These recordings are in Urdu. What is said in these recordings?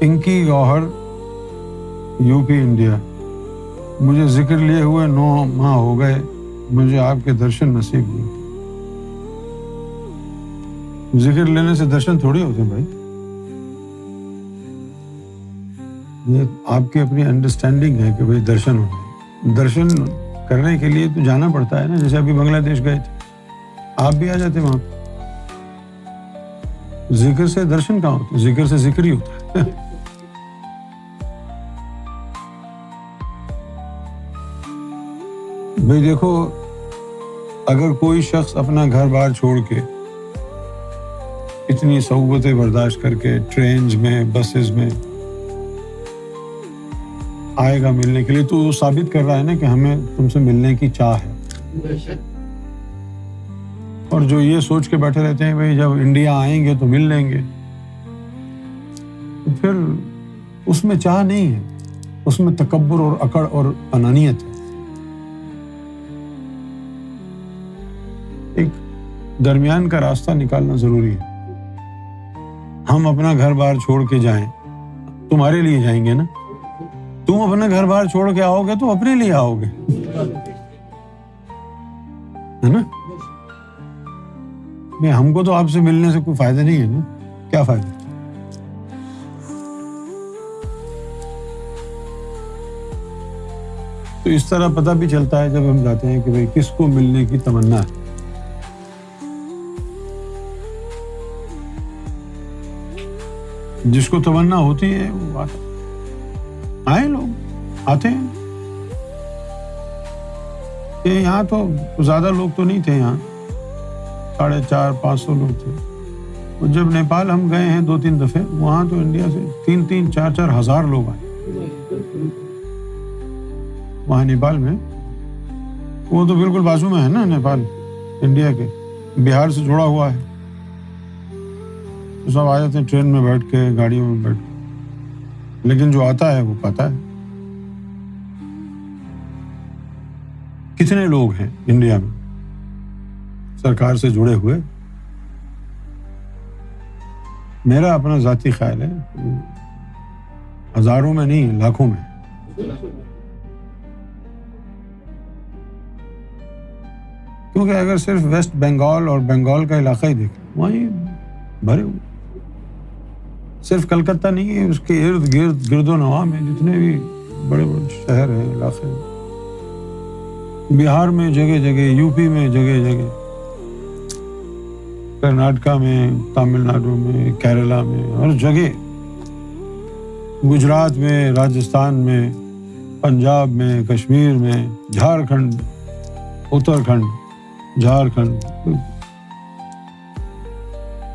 انکی گوہر یو پی انڈیا، مجھے ذکر لیے ہوئے 9 ماہ ہو گئے، مجھے آپ کے درشن نصیب ہوئے۔ ذکر لینے سے درشن تھوڑی ہوتے ہیں بھائی، یہ آپ کی اپنی انڈرسٹینڈنگ ہے کہ بھائی درشن ہوتے ہیں۔ درشن کرنے کے لیے تو جانا پڑتا ہے نا، جیسے ابھی بنگلہ دیش گئے تھے، آپ بھی آ جاتے وہاں پہ۔ ذکر سے درشن کہاں ہوتا ہے؟ ذکر سے ذکر ہی ہوتا ہے۔ بھائی دیکھو، اگر کوئی شخص اپنا گھر بار چھوڑ کے اتنی صعوبتیں برداشت کر کے ٹرینز میں، بسز میں آئے گا ملنے کے لیے، تو وہ ثابت کر رہا ہے نا کہ ہمیں تم سے ملنے کی چاہ ہے۔ اور جو یہ سوچ کے بیٹھے رہتے ہیں بھائی جب انڈیا آئیں گے تو مل لیں گے، تو پھر اس میں چاہ نہیں ہے، اس میں تکبر اور اکڑ اور انانیت ہے۔ ایک درمیان کا راستہ نکالنا ضروری ہے۔ ہم اپنا گھر بار چھوڑ کے جائیں، تمہارے لیے جائیں گے نا، تم اپنا گھر بار چھوڑ کے آؤ گے تو اپنے لیے آؤ گے، ہے نا؟ ہم کو تو آپ سے ملنے سے کوئی فائدہ نہیں ہے نا، کیا فائدہ؟ تو اس طرح پتہ بھی چلتا ہے جب ہم جاتے ہیں کہ بھئی کس کو ملنے کی تمنا ہے۔ جس کو تمنا ہوتی ہے وہ آئے، لوگ آتے ہیں۔ کہ یہاں تو زیادہ لوگ تو نہیں تھے، یہاں 450-500 لوگ تھے۔ اور جب نیپال ہم گئے ہیں 2-3 دفعے، وہاں تو انڈیا سے 3-4 ہزار لوگ آئے وہاں نیپال میں۔ وہ تو بالکل بازو میں ہے نا نیپال، انڈیا کے، بہار سے جڑا ہوا ہے۔ تو سب آ جاتے ہیں ٹرین میں بیٹھ کے، گاڑیوں میں بیٹھ کے، لیکن جو آتا ہے وہ پاتا ہے۔ کتنے لوگ ہیں انڈیا میں سرکار سے جڑے ہوئے؟ میرا اپنا ذاتی خیال ہے ہزاروں میں نہیں، لاکھوں میں۔ کیونکہ اگر صرف ویسٹ بنگال اور بنگال کا علاقہ ہی دیکھیں، وہیں بھرے ہوئے، صرف کلکتہ نہیں ہے، اس کے ارد گرد گرد و نواح میں جتنے بھی بڑے بڑے شہر ہیں، علاقے ہیں، بہار میں جگہ جگہ، یو پی میں جگہ جگہ، کرناٹکا میں، تامل ناڈو میں، کیرلا میں، ہر جگہ، گجرات میں، راجستھان میں، پنجاب میں، کشمیر میں، جھارکھنڈ، اتراکھنڈ، جھارکھنڈ،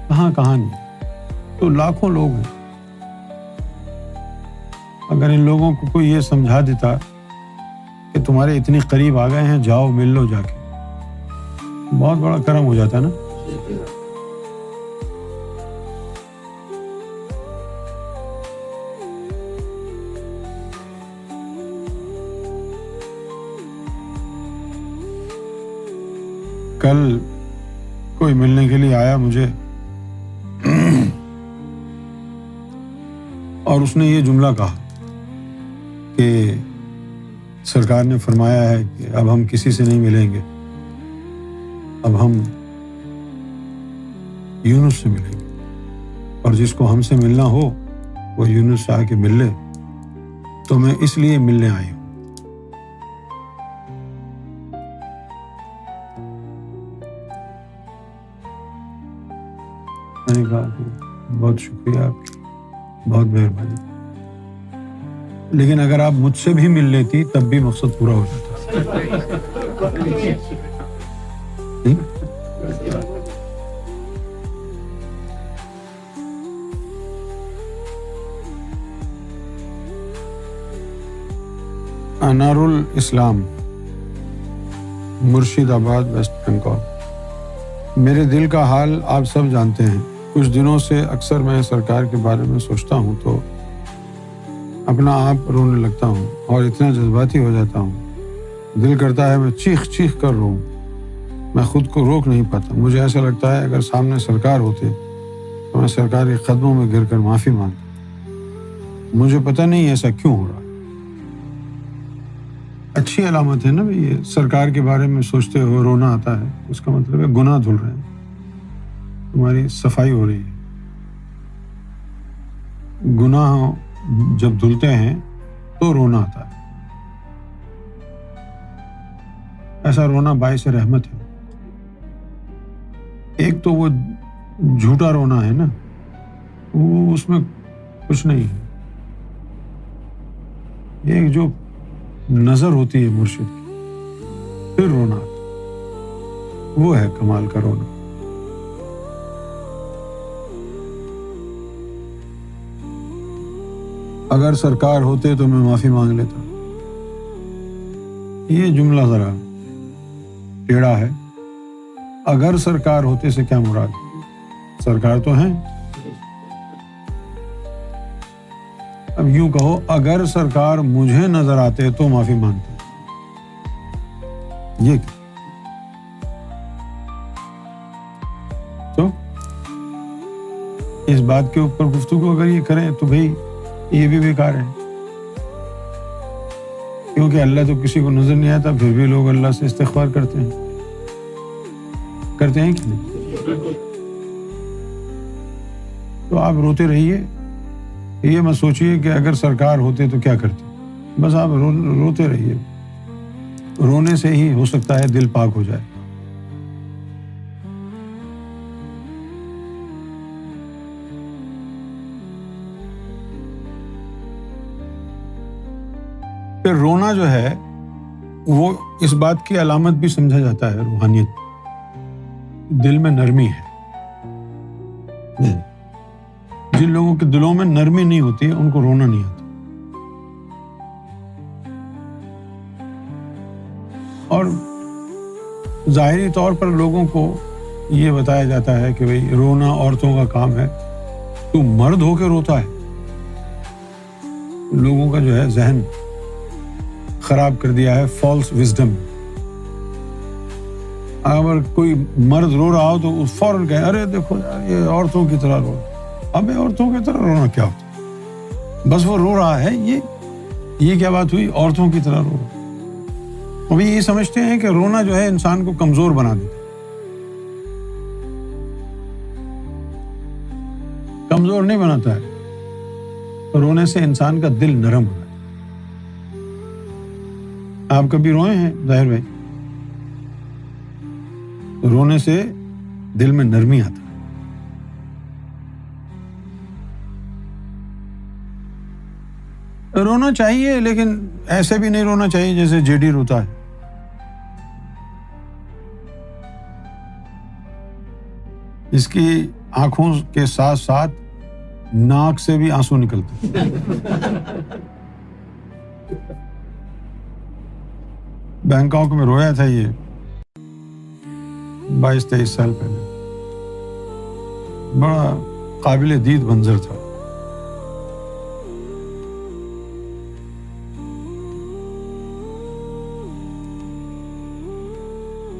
کہاں کہاں نہیں، تو لاکھوں لوگ ہیں۔ اگر ان لوگوں کو کوئی یہ سمجھا دیتا کہ تمہارے اتنی قریب آ گئے ہیں، جاؤ مل لو جا کے، بہت بڑا کرم ہو جاتا ہے نا۔ کل کوئی ملنے کے لیے آیا مجھے، اور اس نے یہ جملہ کہا کہ سرکار نے فرمایا ہے کہ اب ہم کسی سے نہیں ملیں گے، اب ہم یونس سے ملیں گے، اور جس کو ہم سے ملنا ہو وہ یونس سے آ کے مل لے، تو میں اس لیے ملنے آئی ہوں۔ میں نے کہا کہ بہت شکریہ آپ کی، بہت مہربانی، لیکن اگر آپ مجھ سے بھی مل لیتی تب بھی مقصد پورا ہو جاتا۔ انار الاسلام، مرشد آباد، ویسٹ بنگال۔ میرے دل کا حال آپ سب جانتے ہیں۔ کچھ دنوں سے اکثر میں سرکار کے بارے میں سوچتا ہوں تو اپنا آپ رونے لگتا ہوں اور اتنا جذباتی ہو جاتا ہوں، دل کرتا ہے میں چیخ چیخ کر روؤں، میں خود کو روک نہیں پاتا۔ مجھے ایسا لگتا ہے اگر سامنے سرکار ہوتے تو میں سرکار کے قدموں میں گر کر معافی مانگتا. مجھے پتہ نہیں ایسا کیوں ہو رہا. اچھی علامت ہے نا بھائی، یہ سرکار کے بارے میں سوچتے ہو رونا آتا ہے، اس کا مطلب ہے گناہ دھل رہے ہیں، تمہاری صفائی ہو رہی ہے. گناہ جب دھلتے ہیں تو رونا آتا ہے. ایسا رونا باعث رحمت ہے. ایک تو وہ جھوٹا رونا ہے نا، وہ اس میں کچھ نہیں ہے. ایک جو نظر ہوتی ہے مرشد کی پھر رونا آتا ہے، وہ ہے کمال کا رونا. اگر سرکار ہوتے تو میں معافی مانگ لیتا. یہ جملہ ذرا ٹیڑھا ہے. اگر سرکار ہوتے سے کیا مراد؟ سرکار تو ہیں. اب یوں کہو، اگر سرکار مجھے نظر آتے تو معافی مانگتے. یہ کیا؟ تو اس بات کے اوپر گفتگو اگر یہ کریں تو بھئی یہ بھی بیکار ہے، کیونکہ اللہ تو کسی کو نظر نہیں آتا، پھر بھی لوگ اللہ سے استغفار کرتے ہیں کہ نہیں؟ تو آپ روتے رہیے، یہ مت سوچیے کہ اگر سرکار ہوتے تو کیا کرتے. بس آپ روتے رہیے. رونے سے ہی ہو سکتا ہے دل پاک ہو جائے. پھر رونا جو ہے وہ اس بات کی علامت بھی سمجھا جاتا ہے روحانیت. دل میں نرمی ہے. جن لوگوں کے دلوں میں نرمی نہیں ہوتی ہے ان کو رونا نہیں آتا. اور ظاہری طور پر لوگوں کو یہ بتایا جاتا ہے کہ بھئی رونا عورتوں کا کام ہے. تو مرد ہو کے روتا ہے. لوگوں کا جو ہے ذہن خراب کر دیا ہے فالس وزڈم. اگر کوئی مرد رو رہا ہو تو فوراً کہے ارے دیکھو یار یہ عورتوں کی طرح رو. اب عورتوں کی طرح رونا کیا ہوتا ہے؟ بس وہ رو رہا ہے. یہ کیا بات ہوئی عورتوں کی طرح رو رہا. ابھی یہ سمجھتے ہیں کہ رونا جو ہے انسان کو کمزور بنا دیتا. کمزور نہیں بناتا ہے. رونے سے انسان کا دل نرم ہوتا ہے. آپ کبھی روئے ہیں ظاہر بھائی؟ رونے سے دل میں نرمی آتا ہے. رونا چاہیے لیکن ایسے بھی نہیں رونا چاہیے جیسے جے ڈی روتا ہے. اس کی آنکھوں کے ساتھ ساتھ ناک سے بھی آنسو نکلتے. بینکاک میں رویا تھا یہ 22-23 سال پہلے. بڑا قابل دید منظر تھا.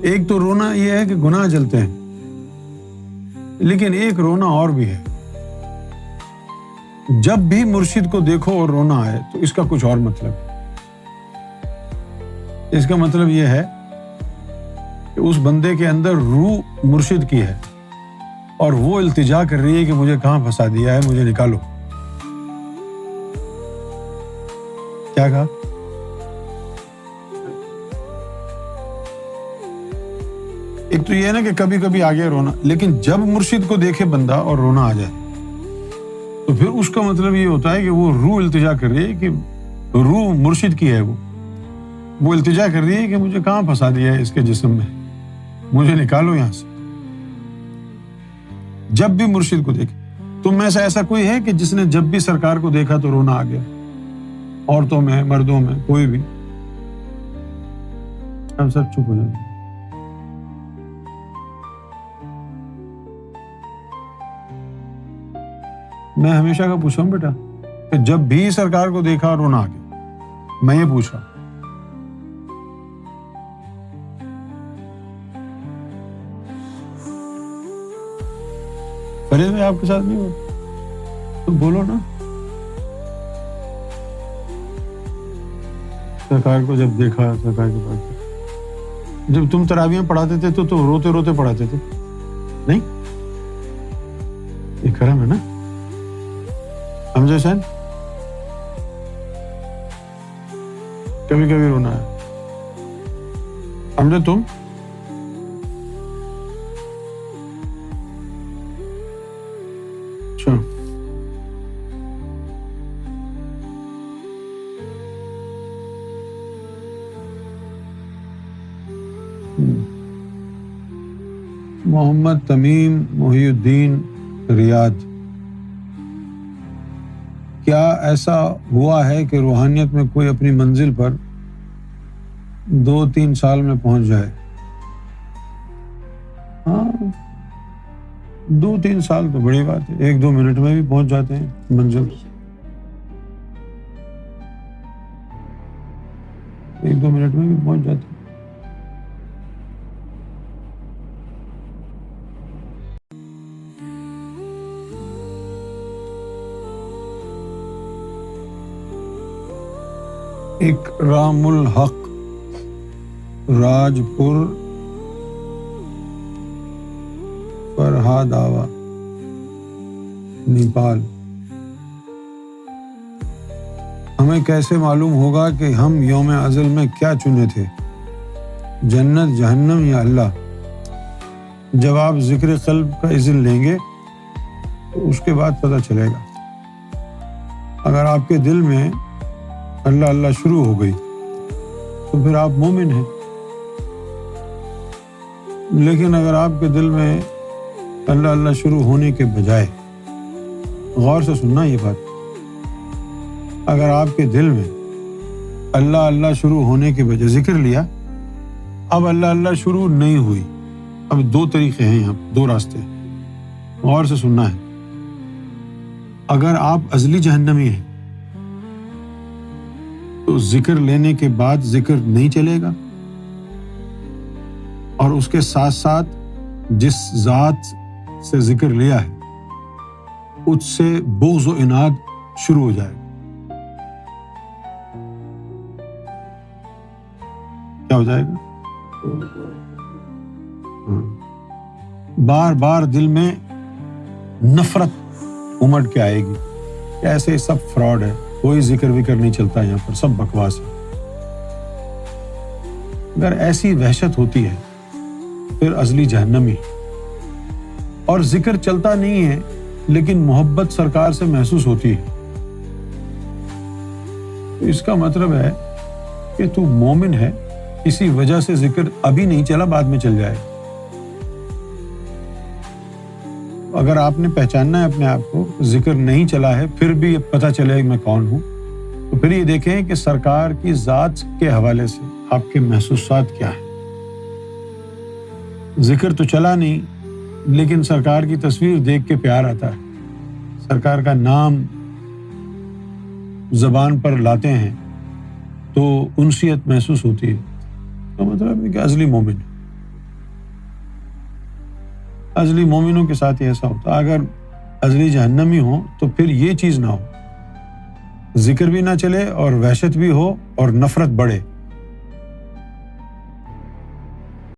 ایک تو رونا یہ ہے کہ گناہ جلتے ہیں، لیکن ایک رونا اور بھی ہے. جب بھی مرشد کو دیکھو اور رونا آئے تو اس کا کچھ اور مطلب ہے. اس کا مطلب یہ ہے کہ اس بندے کے اندر روح مرشد کی ہے اور وہ التجا کر رہی ہے کہ مجھے کہاں پھنسا دیا ہے، مجھے نکالو. کیا کہا؟ ایک تو یہ ہے نا کہ کبھی کبھی آ گیا رونا، لیکن جب مرشد کو دیکھے بندہ اور رونا آ جائے تو پھر اس کا مطلب یہ ہوتا ہے کہ وہ روح التجا کر رہی ہے، کہ روح مرشد کی ہے. وہ التجا کر رہی ہے کہ مجھے کہاں پھنسا دیا ہے اس کے جسم میں، مجھے نکالو یہاں سے. جب بھی مرشد کو دیکھے. تم میں سے ایسا کوئی ہے کہ جس نے جب بھی سرکار کو دیکھا تو رونا آ گیا؟ عورتوں میں، مردوں میں، کوئی بھی؟ ہم سب چپ ہو جائیں. میں ہمیشہ کا پوچھا ہوں بیٹا کہ جب بھی سرکار کو دیکھا رونا آ گیا. میں یہ پوچھ رہا ہوں. فرید بھائی آپ کے ساتھ نہیں ہوا تو بولو نا. سرکار کو جب دیکھا, سرکار کے پاس جب تم تراویحیں پڑھاتے تھے تو روتے روتے پڑھاتے تھے, نہیں؟ یہ کرم ہے نا, سمجھے حسین؟ کبھی کبھی رونا ہے, سمجھے تم؟ اچھا, محمد تمیم محی الدین ریاض, کیا ایسا ہوا ہے کہ روحانیت میں کوئی اپنی منزل پر 2-3 سال میں پہنچ جائے؟ ہاں, 2-3 سال تو بڑی بات ہے, 1-2 منٹ میں بھی پہنچ جاتے ہیں منزل, 1-2 منٹ میں بھی پہنچ جاتے ہیں. اکرام الحق راج پور فرہاداوا نیپال, ہمیں کیسے معلوم ہوگا کہ ہم یوم ازل میں کیا چنے تھے, جنت, جہنم یا اللہ؟ جب آپ ذکر قلب کا اذن لیں گے تو اس کے بعد پتہ چلے گا. اگر آپ کے دل میں اللہ اللہ شروع ہو گئی تو پھر آپ مومن ہیں, لیکن اگر آپ کے دل میں اللہ اللہ شروع ہونے کے بجائے, غور سے سننا یہ بات, اگر آپ کے دل میں اللہ اللہ شروع ہونے کے بجائے ذکر لیا, اب اللہ اللہ شروع نہیں ہوئی, اب 2 طریقے ہیں یہاں, 2 راستے ہیں, غور سے سننا ہے. اگر آپ ازلی جہنمی ہیں تو ذکر لینے کے بعد ذکر نہیں چلے گا, اور اس کے ساتھ ساتھ جس ذات سے ذکر لیا ہے اس سے بغض و عناد شروع ہو جائے گا. کیا ہو جائے گا؟ بار بار دل میں نفرت امڑ کے آئے گی کہ ایسے سب فراڈ ہے, کوئی ذکر وکر نہیں چلتا یہاں پر, سب بکواس ہے. اگر ایسی وحشت ہوتی ہے پھر ازلی جہنمی, اور ذکر چلتا نہیں ہے لیکن محبت سرکار سے محسوس ہوتی ہے, تو اس کا مطلب ہے کہ تو مومن ہے, کسی وجہ سے ذکر ابھی نہیں چلا, بعد میں چل جائے. اگر آپ نے پہچاننا ہے اپنے آپ کو, ذکر نہیں چلا ہے پھر بھی پتہ چلے میں کون ہوں, تو پھر یہ دیکھیں کہ سرکار کی ذات کے حوالے سے آپ کے محسوسات کیا ہیں. ذکر تو چلا نہیں لیکن سرکار کی تصویر دیکھ کے پیار آتا ہے, سرکار کا نام زبان پر لاتے ہیں تو انسیت محسوس ہوتی ہے, تو مطلب ہے کہ ازلی مومن ہے. ازلی مومنوں کے ساتھ ہی ایسا ہوتا. اگر ازلی جہنمی ہو تو پھر یہ چیز نہ ہو, ذکر بھی نہ چلے اور وحشت بھی ہو اور نفرت بڑھے.